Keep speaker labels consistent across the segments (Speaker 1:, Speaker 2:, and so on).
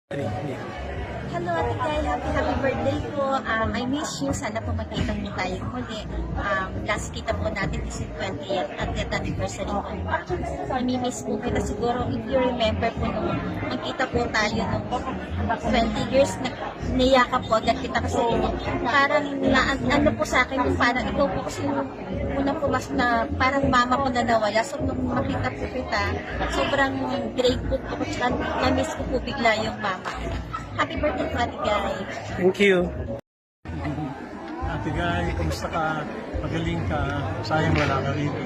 Speaker 1: Hello, Ate Kai. Happy birthday po. I miss you. Sana po magkita mo tayo muli. Last kita po natin is yung 20th at 10th anniversary po ni Mama. Namimiss po kita siguro. If you remember po nung magkita po tayo nung 20 years, niyakap po agad kita kasi parang ano po sa akin, parang ikaw po kasi yung una po mas na parang mama ko na nawala. So nung makita po kita, sobrang grateful po ko. Tsaka na-miss ko po bigla yung mama. Happy birthday po, Ate Guy.
Speaker 2: Thank you.
Speaker 3: Ate Guy, kumusta ka? Magaling ka. Sayang wala ka rito.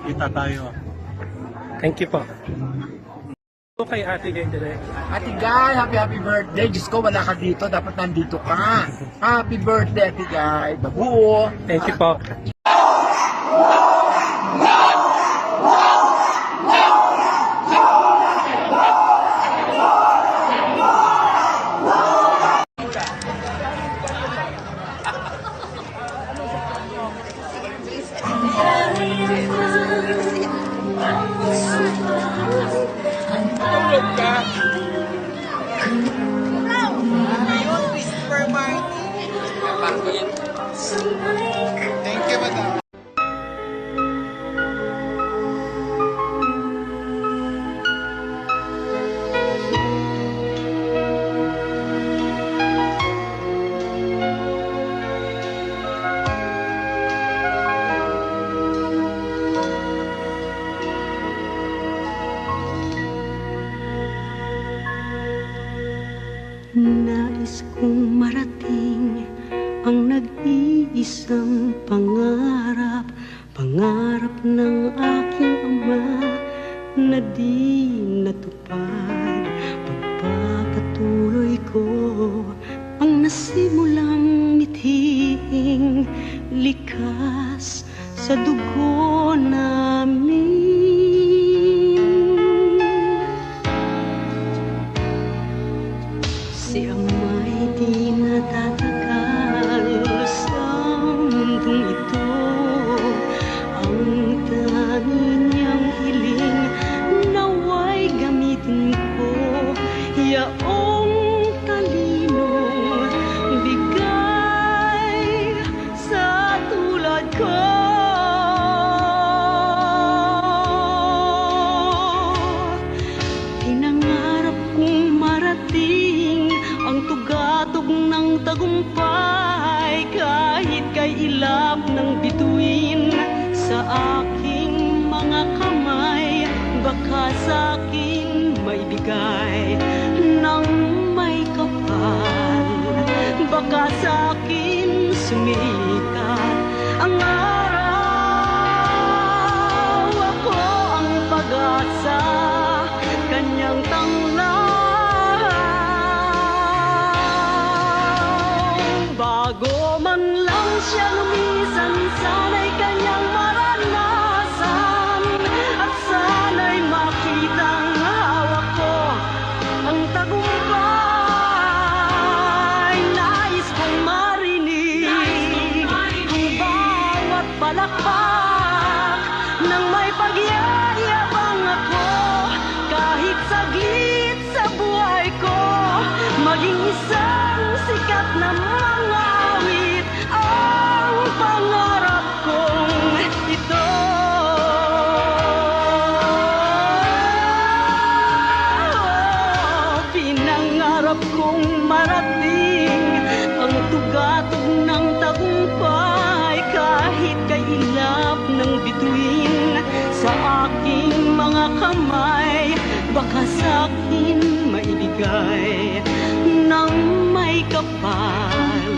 Speaker 3: Kita tayo.
Speaker 2: Thank you po. Kay Ate Guy direct.
Speaker 4: Ate Guy, happy birthday. Diyos ko, wala ka dito. Dapat nandito ka. Happy birthday, Ate Guy. Babu.
Speaker 2: Thank you po.
Speaker 4: Thank you, madam.
Speaker 5: Nais kong marating ang nag-iisang pangarap, pangarap ng aking ama na di natupad. Pagpapatuloy ko ang nasimulang mithiing likas sa dugo namin. Si ama'y di natatagal sa mundong ito. Ang tanging niyang hiling naway gamitin ko. Yaong talinong bigay sa tulad ko. Pinangarap kong marating ang tugatog ng tagumpay kahit kay ilap ng bituin sa aking mga kamay. Baka sa akin maibigay ng may kapal, baka sa akin sumikat ang araw. Ako ang pag-asa, kanyang tanglaw. Bago man lang siya lumisan, sana'y kanyang maranasan. At sana'y makitang hawak ko ang tagumpay. Nais kong marinig ang bawat palakpak nang may pagyayabang ako. Kahit saglit sa buhay ko, maging isang sikat na mga awit ang pangarap kong ito. Pinangarap kong marating ang tugatog ng tagumpay kahit kailap ng bituin sa aking mga kamay. Baka sa akin maibigay ng may kapal,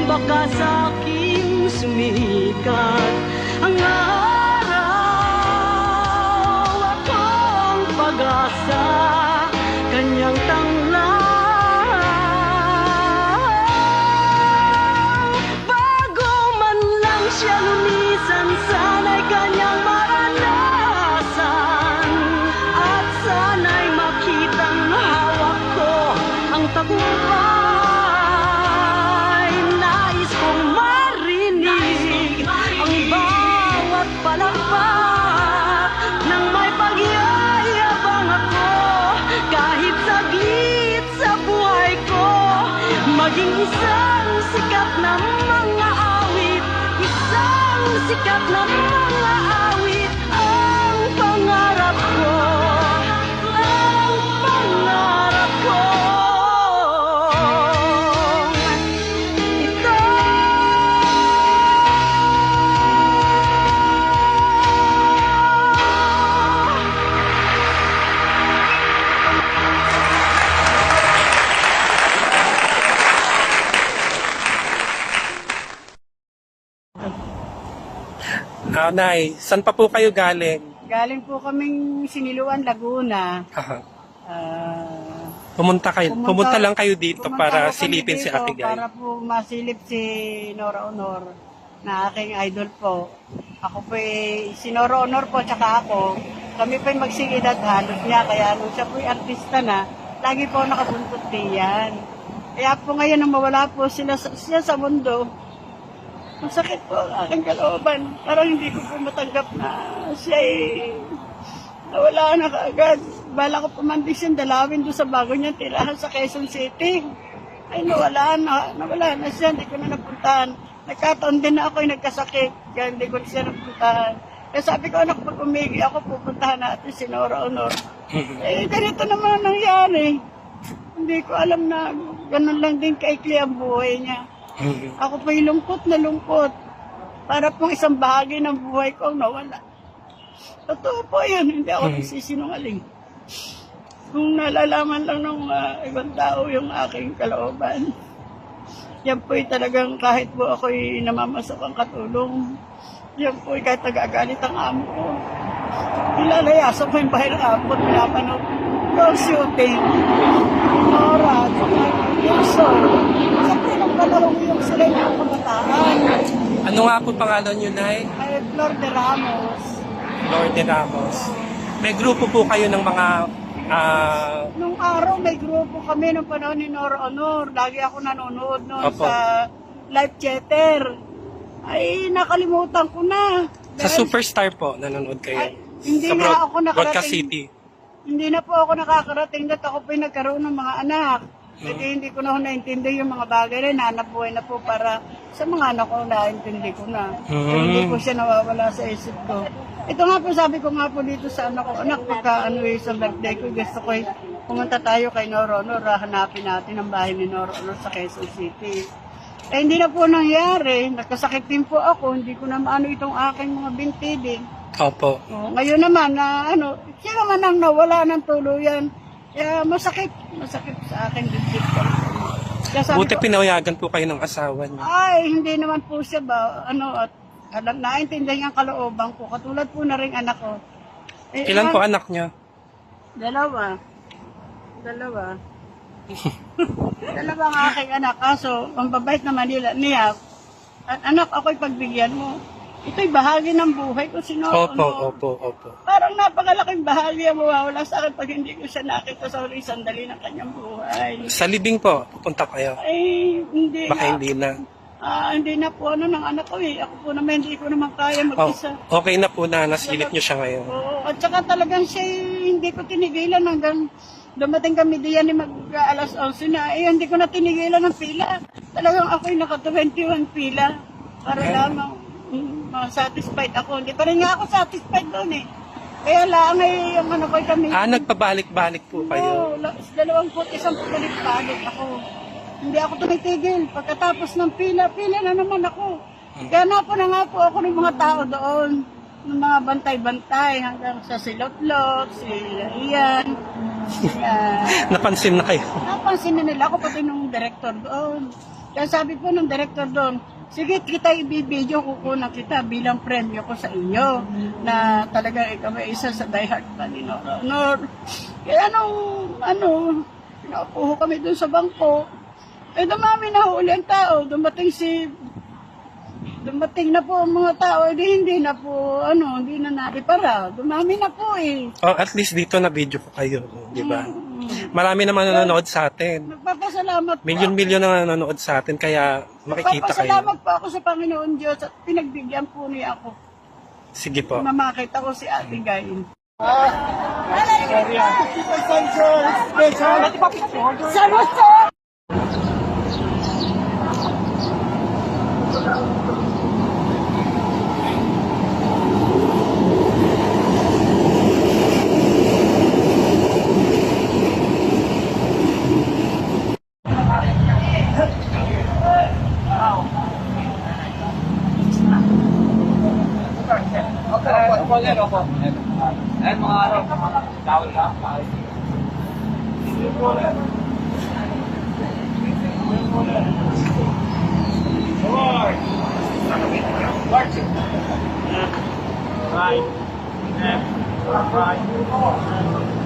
Speaker 5: baka sa akin sumikat ang araw. Ako ang pag-asa, kanyang tanglaw. Bago man lang siya lumisan, sana'y kanyang maranasan. At sana'y makitang hawak ko ang tagumpay. Nais kong marinig ang Naging isang sikat na mga awit, isang sikat na mga awit. Ang pangarap ko, ang pangarap ko. Ito.
Speaker 2: Nay, saan pa po kayo galing?
Speaker 6: Galing po kaming Siniluan, Laguna.
Speaker 2: Aha.
Speaker 6: Ah,
Speaker 2: Pumunta lang kayo dito
Speaker 6: pumunta
Speaker 2: para
Speaker 6: po kami
Speaker 2: silipin si
Speaker 6: dito
Speaker 2: Ate Guy.
Speaker 6: Para po masilip si Nora Honor na aking idol po. Ako po si Nora Honor po tsaka ako. Kami po magsigidad halos niya. Kaya nung siya po artista na, lagi po nakabuntot diyan. Kaya po ngayon nang mawala po siya sa mundo, masakit po ang aking kalooban. Parang hindi ko po matanggap na siya nawala na kaagad. Bala ko pumandis yung dalawin doon sa bago niya tirahan sa Quezon City. Ay nawala na siya, hindi ko na napuntahan. Nagkataon din na ako yung nagkasakit, kaya hindi ko na siya napuntahan. Kaya sabi ko, anak, pag umigi ako, pupuntahan natin si Nora Honor. Ganito naman ang nangyari. Hindi ko alam na ganun lang din kaikli ang buhay niya. Ako po'y lungkot na lungkot. Para pong isang bahagi ng buhay ko ang nawala. Totoo po yun, hindi ako nagsisinungaling. Kung nalalaman lang ng ibang tao yung aking kalooban, yan po'y talagang kahit po ako'y namamasok ang katulong, yan po'y kahit nagagalit ang amo ko. Nilalayasan ko yung bahay ng amo ko, pinapanood yung shooting. Nora, yung show. Sa pinagkalaro yung sila yung kabataan.
Speaker 2: Ano nga po pangalan niyo, Nay?
Speaker 6: Ay, Flor de Ramos.
Speaker 2: Lord de Ramos. May grupo po kayo ng mga
Speaker 6: Nung araw, may grupo kami nung panahon ni Nora Honor. Lagi ako nanonood noon
Speaker 2: Opo.
Speaker 6: sa live chatter. Ay, nakalimutan ko na.
Speaker 2: sa
Speaker 6: Dahil-
Speaker 2: Superstar po, nanonood kayo.
Speaker 6: Ay, hindi
Speaker 2: sa
Speaker 6: na ako nakarating.
Speaker 2: Broadcast City.
Speaker 6: Hindi na po ako nakakarating dahil ako po'y nagkaroon ng mga anak. Kasi hindi ko na ho naintindi yung mga bagay na hanap buhay na po para sa mga anak ko, naintindi ko na. Kaya hindi po siya nawawala sa isip ko. Ito nga po, sabi ko nga po dito sa anak ko, anak, pagka sa birthday ko, gusto ko pumunta tayo kay Nora Honor, hanapin natin ang bahay ni Nora Honor sa Quezon City. Eh, hindi na po nangyari. Nagkasakit din po ako, hindi ko na maano itong aking mga binti din.
Speaker 2: Opo.
Speaker 6: Oh, ngayon naman na siya naman ang nawala ng tuluyan. Kaya masakit sa akin dibdib ko. Kaya sabi
Speaker 2: Buti
Speaker 6: ko,
Speaker 2: pinayagan po kayo ng asawa niyo.
Speaker 6: ay hindi naman po siya at alam naintindihan ang kalooban ko. Katulad po na rin anak ko.
Speaker 2: Ilan po anak niyo?
Speaker 6: Dalawa. Dalawa ang aking anak. Kaso, ang babait naman niya, anak, ako'y pagbigyan mo. Ito'y bahagi ng buhay ko,
Speaker 2: Opo.
Speaker 6: Parang napakalaking bahagi ang mawawala sa akin pag hindi ko siya nakita sa huling sandali ng kanyang buhay.
Speaker 2: Sa libing po, pupunta kayo.
Speaker 6: Ay, hindi
Speaker 2: Baka
Speaker 6: na.
Speaker 2: hindi na.
Speaker 6: Hindi na po ng anak ko eh. Ako po naman, hindi ko naman kaya mag-isa.
Speaker 2: Okay na po na nasilip niyo siya ngayon.
Speaker 6: Oo, at saka talagang siya hindi ko tinigilan hanggang dumating kami diyan ni mag-alas 11 na. Eh, hindi ko na tinigilan ng pila. Talagang ako'y naka-21 pila. Para lamang satisfied ako. Hindi pa rin nga ako satisfied doon eh. Kaya lang ay yung ko kami.
Speaker 2: Nagpabalik-balik po kayo.
Speaker 6: Oo, 21 pabalik-balik ako. Hindi ako tumitigil. Pagkatapos ng pila na naman ako. Kaya napo na nga po ako ng mga tao doon. Ng mga bantay-bantay hanggang sa Silotlot, si Ian.
Speaker 2: Napansin na kayo.
Speaker 6: Napansin na nila ako pati nung director doon. Kaya sabi po ng director doon, sige, kita ibibideo, kukunan kita bilang premyo ko sa inyo na talagang ikaw ay isa sa diehard pa ni Nora Honor. Kaya nung pinaupo kami doon sa bangko, eh dumami na huli ang tao. Dumating na po ang mga tao, hindi na po, hindi na naipara. Dumami na po eh.
Speaker 2: At least dito na video ko kayo, di ba? Marami naman nanonood sa atin.
Speaker 6: Nagpapasalamat po.
Speaker 2: Milyon-milyon na nanonood sa atin, kaya makikita kayo.
Speaker 6: Nagpapasalamat po ako sa Panginoon Diyos at pinagbigyan po niya ako.
Speaker 2: Sige po.
Speaker 6: Na makita ko si Ate Gain.
Speaker 3: Right. Left. Right.